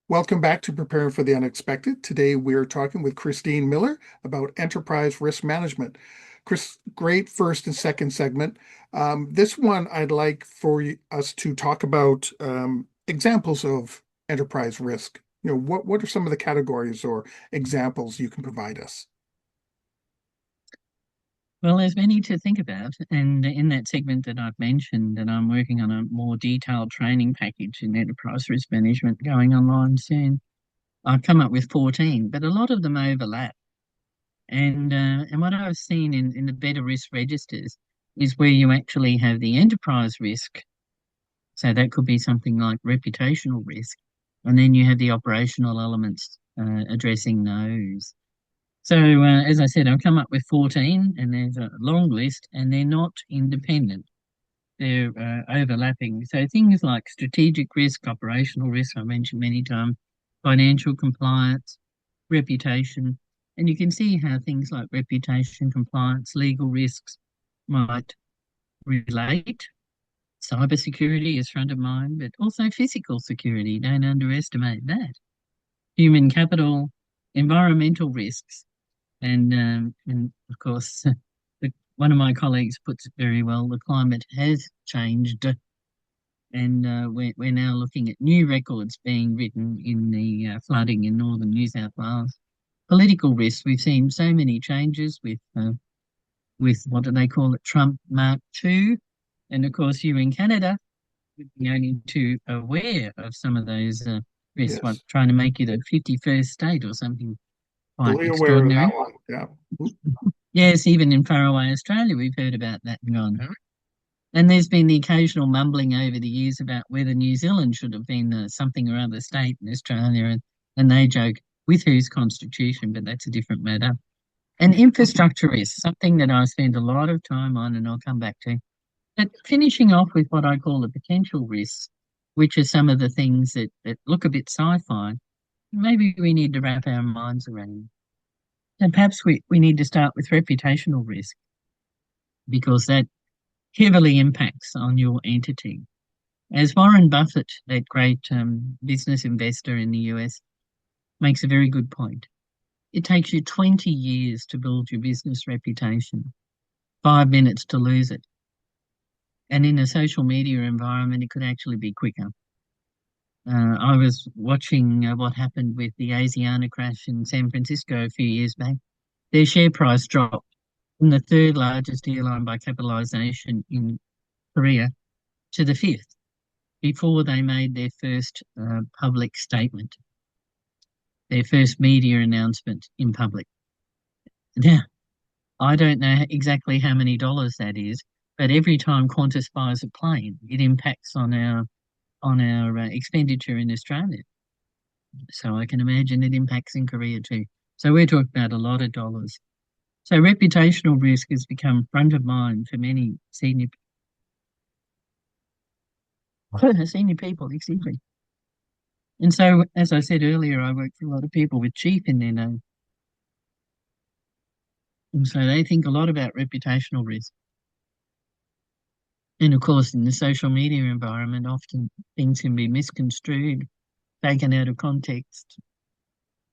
Welcome back to Preparing for the Unexpected. Today we're talking with Christine Miller about enterprise risk management. Chris, great first and second segment. This one I'd like for us to talk about examples of enterprise risk. What are some of the categories or examples you can provide us? Well, there's many to think about, and in that segment that I've mentioned, that I'm working on a more detailed training package in enterprise risk management going online soon. I've come up with 14, but a lot of them overlap. And what I've seen in the better risk registers is where you actually have the enterprise risk. So that could be something like reputational risk, and then you have the operational elements addressing those. So, as I said, I've come up with 14, and there's a long list, and they're not independent. They're overlapping. So, things like strategic risk, operational risk, I mentioned many times, financial compliance, reputation. And you can see how things like reputation, compliance, legal risks might relate. Cybersecurity is front of mind, but also physical security. Don't underestimate that. Human capital, environmental risks, and of course, one of my colleagues puts it very well. The climate has changed, and we're now looking at new records being written in the flooding in northern New South Wales. Political risks. We've seen so many changes with what do they call it, Trump Mark II, and of course, you in Canada would be only too aware of some of those risks. What Yes, trying to make it a 51st state or something quite fully aware of that extraordinary. one. Yeah. Yes, even in faraway Australia, we've heard about that and gone. "Huh?" And there's been the occasional mumbling over the years about whether New Zealand should have been something or other state in Australia, and they joke with whose constitution, but that's a different matter. And infrastructure is something that I spend a lot of time on, and I'll come back to. But finishing off with what I call the potential risks, which are some of the things that look a bit sci-fi, maybe we need to wrap our minds around. And perhaps we need to start with reputational risk because that heavily impacts on your entity. As Warren Buffett, that great business investor in the US, makes a very good point. It takes you 20 years to build your business reputation, 5 minutes to lose it. And in a social media environment, it could actually be quicker. I was watching what happened with the Asiana crash in San Francisco a few years back. Their share price dropped from the third largest airline by capitalization in Korea to the fifth before they made their first public statement, their first media announcement in public. Now, I don't know exactly how many dollars that is, but every time Qantas buys a plane, it impacts on our expenditure in Australia. So I can imagine it impacts in Korea too. So we're talking about a lot of dollars. So reputational risk has become front of mind for many senior people, excuse me. And so, as I said earlier, I work for a lot of people with chief in their name. And so they think a lot about reputational risk. And of course, in the social media environment, often things can be misconstrued, taken out of context,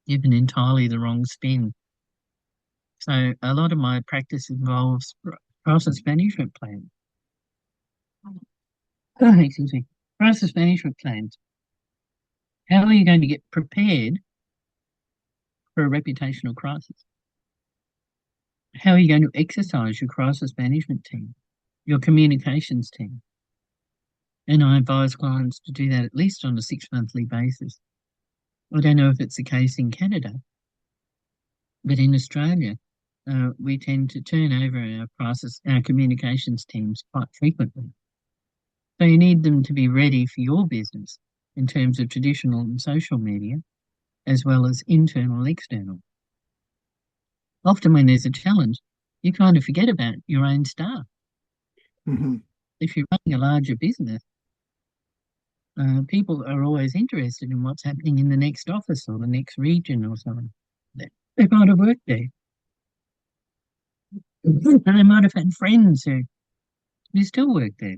given entirely the wrong spin. So a lot of my practice involves process management plans. Excuse me. Process management plans. How are you going to get prepared for a reputational crisis? How are you going to exercise your crisis management team, your communications team? And I advise clients to do that at least on a 6 monthly basis. I don't know if it's the case in Canada, but in Australia, we tend to turn over our communications teams quite frequently. So you need them to be ready for your business in terms of traditional and social media, as well as internal and external. Often when there's a challenge, you kind of forget about your own staff. Mhm. If you're running a larger business, people are always interested in what's happening in the next office or the next region or something. They might have worked there. And they might have had friends who still work there.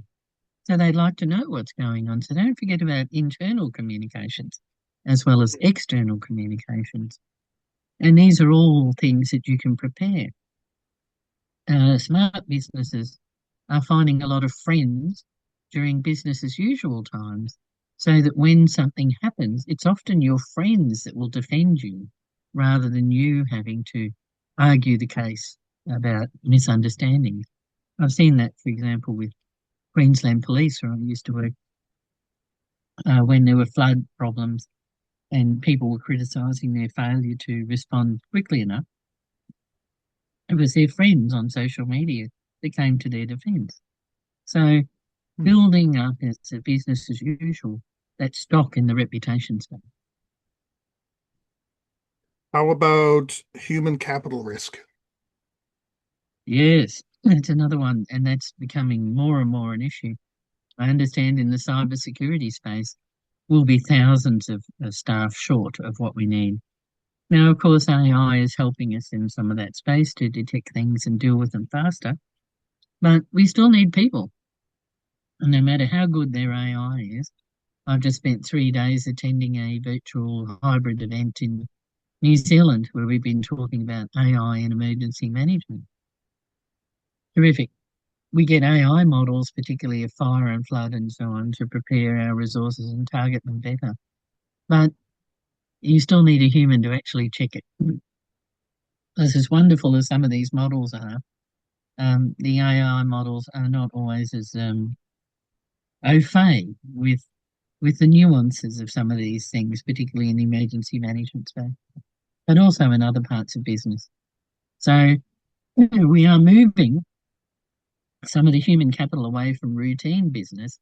So they'd like to know what's going on. So don't forget about internal communications as well as external communications. And these are all things that you can prepare. Smart businesses are finding a lot of friends during business as usual times, so that when something happens, it's often your friends that will defend you rather than you having to argue the case about misunderstandings. I've seen that, for example, with Queensland Police, where I used to work, when there were flood problems and people were criticising their failure to respond quickly enough. It was their friends on social media that came to their defence. So Hmm. building up as a business as usual, that stock in the reputation space. How about human capital risk? Yes, that's another one, and that's becoming more and more an issue. I understand in the cybersecurity space, we'll be thousands of staff short of what we need. Now, of course, AI is helping us in some of that space to detect things and deal with them faster, but we still need people. And no matter how good their AI is, I've just spent 3 days attending a virtual hybrid event in New Zealand where we've been talking about AI and emergency management. Terrific. We get AI models, particularly of fire and flood and so on, to prepare our resources and target them better. But you still need a human to actually check it. As wonderful as some of these models are, the AI models are not always as au fait with the nuances of some of these things, particularly in the emergency management space, but also in other parts of business. So we are moving some of the human capital away from routine business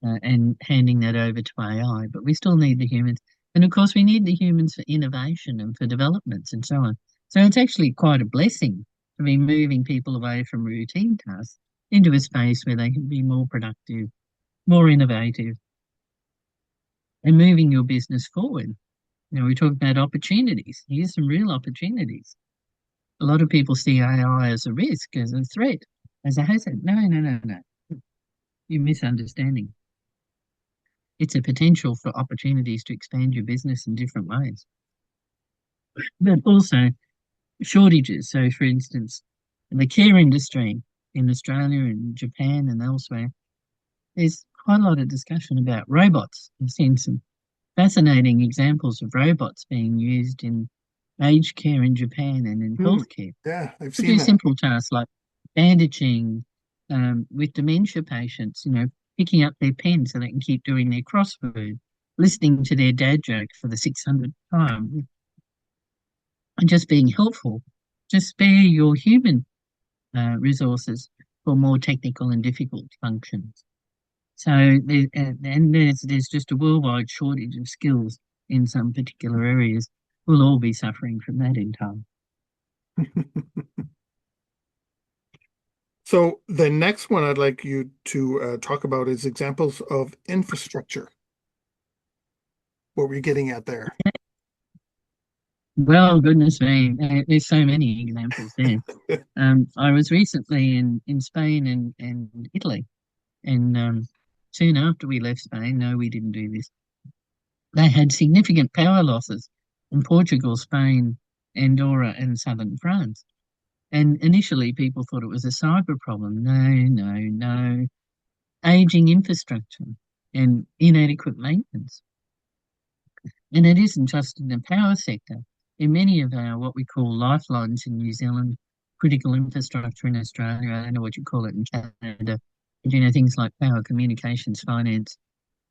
and handing that over to AI, but we still need the humans. And of course, we need the humans for innovation and for developments and so on. So it's actually quite a blessing to be moving people away from routine tasks into a space where they can be more productive, more innovative, and moving your business forward. We talk about opportunities. Here's some real opportunities. A lot of people see AI as a risk, as a threat, as a hazard. No, no, no, no. You're misunderstanding. It's a potential for opportunities to expand your business in different ways, but also shortages. So, for instance, in the care industry in Australia and Japan and elsewhere, there's quite a lot of discussion about robots. I've seen some fascinating examples of robots being used in aged care in Japan and in Hmm. healthcare Yeah, I've to seen do that. simple tasks like bandaging with dementia patients, picking up their pen so they can keep doing their crossword, listening to their dad joke for the 600th time, and just being helpful. Just spare your human resources for more technical and difficult functions. So and there's just a worldwide shortage of skills in some particular areas. We'll all be suffering from that in time. So the next one I'd like you to talk about is examples of infrastructure. What were you getting at there? Well, goodness me, there's so many examples there. I was recently in Spain and Italy, and soon after we left Spain, no, we didn't do this. They had significant power losses in Portugal, Spain, Andorra, and southern France. And initially, people thought it was a cyber problem. No, no, no. Aging infrastructure and inadequate maintenance. And it isn't just in the power sector. In many of our what we call lifelines in New Zealand, critical infrastructure in Australia, I don't know what you call it in Canada, but things like power, communications, finance,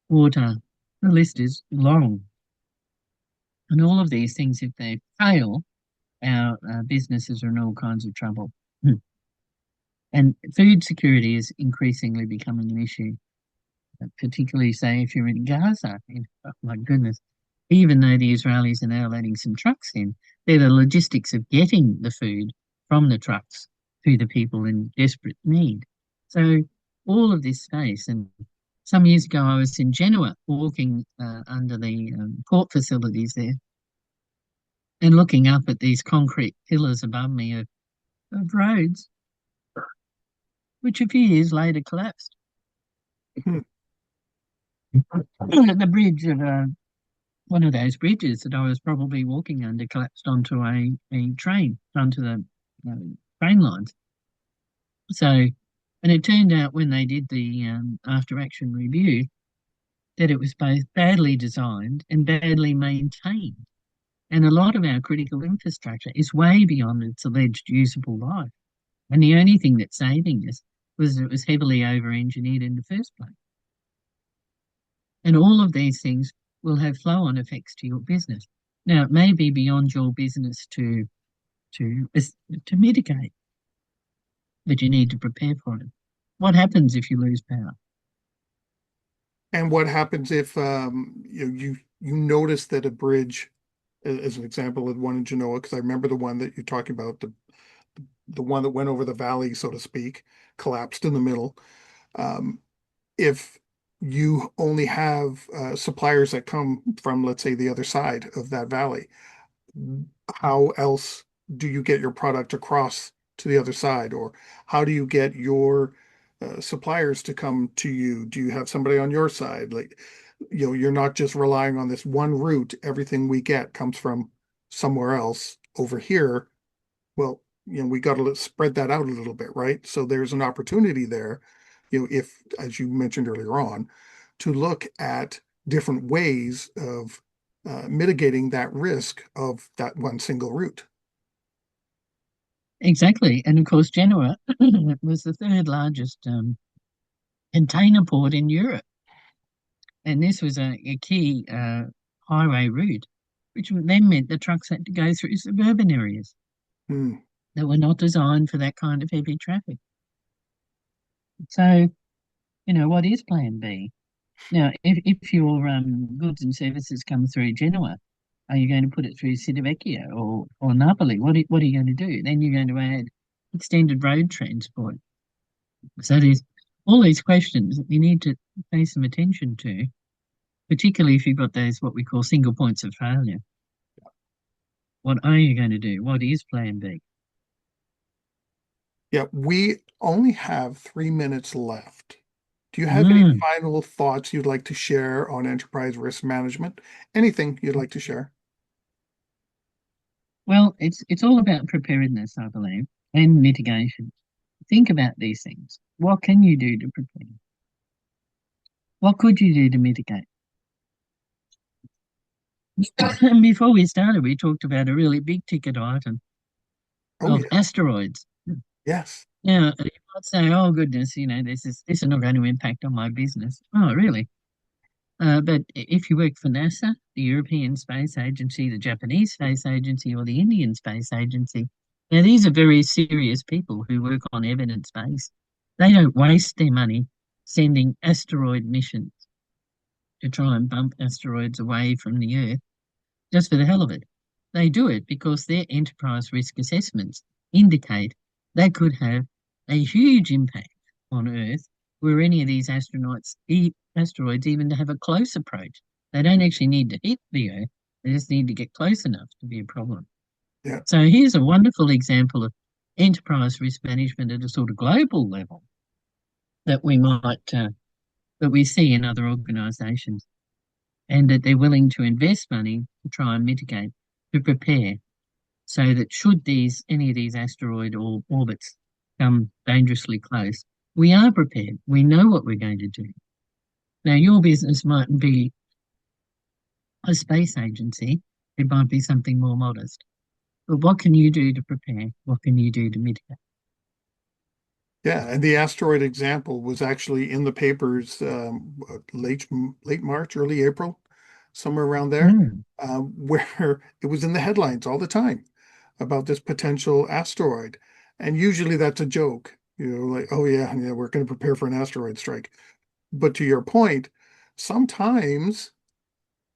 water, the list is long. And all of these things, if they fail, our businesses are in all kinds of trouble. And food security is increasingly becoming an issue, particularly, say, if you're in Gaza. Oh my goodness. Even though the Israelis are now letting some trucks in, they're the logistics of getting the food from the trucks to the people in desperate need. So all of this space, and some years ago I was in Genoa walking under the port facilities there and looking up at these concrete pillars above me of roads, which a few years later collapsed. Hmm. The bridge of one of those bridges that I was probably walking under collapsed onto a train, onto the uh, train lines. So, and it turned out when they did the after action review that it was both badly designed and badly maintained. And a lot of our critical infrastructure is way beyond its alleged usable life. And the only thing that's saving us was it was heavily over engineered in the first place. And all of these things will have flow on effects to your business. Now, it may be beyond your business to, to mitigate, but you need to prepare for it. What happens if you lose power? And what happens if you notice that a bridge, as an example, of one in Genoa, because I remember the one that you're talking about, the one that went over the valley, so to speak, collapsed in the middle. Um, if you only have suppliers that come from, let's say, the other side of that valley, how else do you get your product across to the other side? Or how do you get your suppliers to come to you? Do you have somebody on your side? Like, you're not just relying on this one route. Everything we get comes from somewhere else over here. Well, we got to spread that out a little bit, right? So there's an opportunity there, if, as you mentioned earlier on, to look at different ways of mitigating that risk of that one single route. Exactly. And of course, Genoa was the third largest container port in Europe. And this was a key highway route, which then meant the trucks had to go through suburban areas Hmm. that were not designed for that kind of heavy traffic. So, what is plan B? Now, if your goods and services come through Genoa, are you going to put it through Civitavecchia or Napoli? What are you going to do? Then you're going to add extended road transport. So there's all these questions that you need to pay some attention to, particularly if you've got those what we call single points of failure. What are you going to do? What is plan B? Yeah, we only have 3 minutes left. Do you have any Mm. final thoughts you'd like to share on enterprise risk management? Anything you'd like to share? Well, it's all about preparedness, I believe, and mitigation. Think about these things. What can you do to prepare? What could you do to mitigate? And before we started, we talked about a really big ticket item Oh, of yeah. asteroids. Yes. Now, you might say, "Oh goodness, this is not going to impact on my business." Oh, really? But if you work for NASA, the European Space Agency, the Japanese Space Agency, or the Indian Space Agency, now these are very serious people who work on evidence base. They don't waste their money sending asteroid missions to try and bump asteroids away from the Earth just for the hell of it. They do it because their enterprise risk assessments indicate they could have a huge impact on Earth were any of these asteroids even to have a close approach. They don't actually need to hit the Earth, they just need to get close enough to be a problem. Yeah. So here's a wonderful example of enterprise risk management at a sort of global level that that we see in other organisations, and that they're willing to invest money to try and mitigate, to prepare, so that should any of these asteroid or orbits come dangerously close, we are prepared. We know what we're going to do. Now, your business mightn't be a space agency, it might be something more modest. But what can you do to prepare? What can you do to mitigate? Yeah, and the asteroid example was actually in the papers late March, early April, somewhere around there, Mm. where it was in the headlines all the time about this potential asteroid. And usually that's a joke, like, oh yeah, yeah, we're going to prepare for an asteroid strike. But to your point, sometimes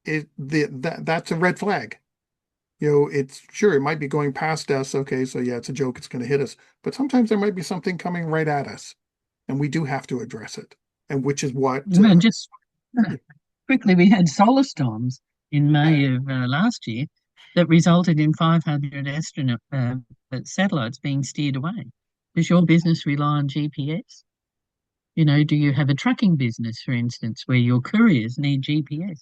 that's a red flag. It's sure it might be going past us. Okay, so yeah, it's a joke, it's going to hit us. But sometimes there might be something coming right at us, and we do have to address it. And which is what, Well, just quickly, we had solar storms in yeah, May of last year that resulted in 500 satellites being steered away. Does your business rely on GPS? Do you have a trucking business, for instance, where your couriers need GPS?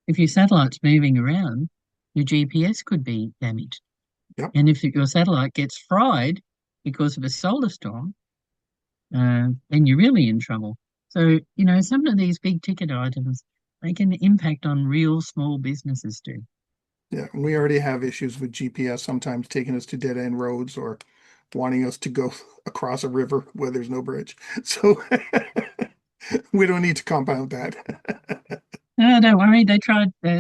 If your satellite's moving around, your GPS could be damaged. Yep. And if your satellite gets fried because of a solar storm, then you're really in trouble. So, some of these big ticket items, they can impact on real small businesses too. Yeah, we already have issues with GPS sometimes taking us to dead end roads or wanting us to go across a river where there's no bridge. So we don't need to compound that. No, don't worry.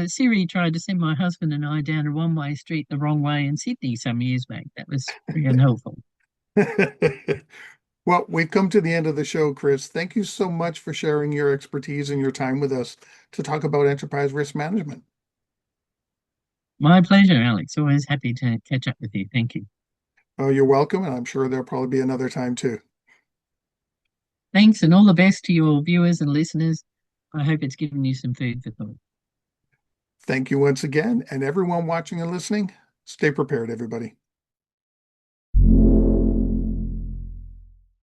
Siri tried to send my husband and I down a one-way street the wrong way in Sydney some years back. That was pretty unhelpful. Well, we've come to the end of the show, Chris. Thank you so much for sharing your expertise and your time with us to talk about enterprise risk management. My pleasure, Alex. Always happy to catch up with you. Thank you. Oh, you're welcome, and I'm sure there'll probably be another time too. Thanks, and all the best to your viewers and listeners. I hope it's given you some food for thought. Thank you once again, and everyone watching and listening, stay prepared, everybody.